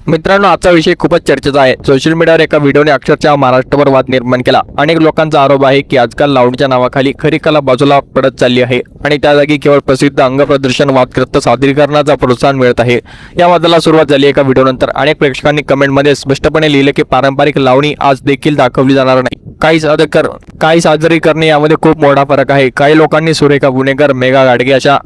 मित्रांनो, आजचा विषय खूपच चर्चेचा आहे। सोशल मीडियावर एका व्हिडिओने अक्षरशः महाराष्ट्रभर वाद निर्माण केला। अनेक लोकांचा आरोप आहे की आजकाल लावणीच्या नावाखाली खरी कला बाजूला पडत चालली आहे आणि त्या जागी केवळ प्रसिद्ध अंगप्रदर्शन वादग्रस्त सादरीकरणाचा प्रोत्साहन मिळत आहे। या वादाला सुरुवात झाली एका व्हिडिओनंतर अनेक प्रेक्षकांनी कमेंटमध्ये स्पष्टपणे लिहिले की पारंपरिक लावणी आज देखील दाखवली जाणार नाही। काही सादरीकरणे यामध्ये खूप मोठा फरक आहे। काही लोकांनी सुरेखा पुणेकर, मेघा गाडगे अशा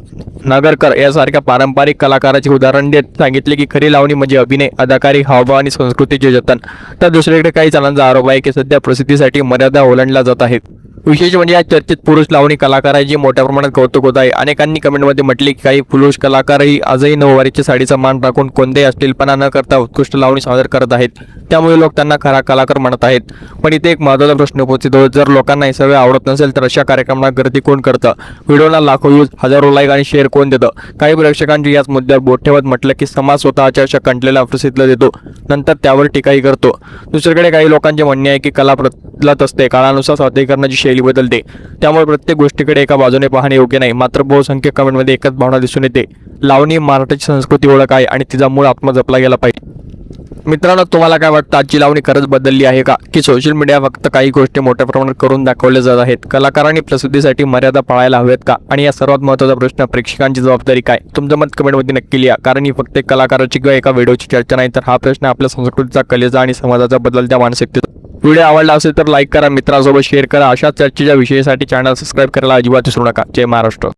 नागरकर यासारख्या पारंपरिक कलाकाराचे उदाहरण देत सांगितले की खरी लावणी म्हणजे अभिनय, अदाकारी, हावभाव आणि संस्कृतीचे जतन। तर दुसरीकडे काही जणांचा आरोप आहे की सध्या प्रसिद्धीसाठी मर्यादा ओलांडल्या जात आहेत। विशेष म्हणजे या चर्चेत पुरुष लावणी कलाकारांची मोठ्या प्रमाणात कौतुक होत आहे। अनेकांनी कमेंटमध्ये म्हटले की काही पुरुष कलाकारही आजही नऊवारीच्या साडीचा मान राखून कोणतेही अश्लीलपणा न करता उत्कृष्ट लावणी सादर करत आहेत। त्यामुळे लोक त्यांना खरा कलाकार म्हणत आहेत। पण इथे एक महत्त्वाचा प्रश्न उपस्थित होतो, जर लोकांना हे सगळे आवडत नसेल तर अशा कार्यक्रमांना गर्दी कोण करतं? व्हिडिओला लाखो व्ह्यूज, हजारो लाईक आणि शेअर कोण देतं? काही प्रेक्षकांची याच मुद्द्यावर बोट ठेवत म्हटलं की समाज स्वतःच्या अशा कंटलेला प्रसिद्ध देतो, नंतर त्यावर टीकाही करतो। दुसरीकडे काही लोकांचे म्हणणे आहे की कला बदलत असते, काळानुसार सादरीकरणाची शैली बदलते, त्यामुळे प्रत्येक गोष्टीकडे एका बाजूने पाहणे योग्य नाही। मात्र बहुसंख्य कमेंटमध्ये एकच भावना दिसून येते, लावणी मराठीची संस्कृती ओळख आहे आणि तिचा मूळ आत्मा जपला गेला पाहिजे। मित्रांनो, तुम्हाला काय वाटतं, आजची लावणी खरंच बदलली आहे का, की सोशल मीडिया फक्त काही गोष्टी मोठ्या प्रमाणात करून दाखवल्या जात आहेत? कलाकारांनी प्रसिद्धीसाठी मर्यादा पाळायला हव्यात का? आणि या सर्वात महत्त्वाचा प्रश्न, प्रेक्षकांची जबाबदारी काय? तुमचं मत कमेंटमध्ये नक्की लिहा, कारण ही फक्त एक कलाकाराची किंवा एका व्हिडिओची चर्चा नाही, तर हा प्रश्न आपल्या संस्कृतीचा, कलेचा आणि समाजाचा बदलत्या मानसिकतेचा। व्हिडिओ आवडला असेल तर लाईक करा, मित्रांसोबत शेअर करा। अशा चर्चेच्या विषयासाठी चॅनल सबस्क्राईब करायला अजिबात विसरू नका। जय महाराष्ट्र।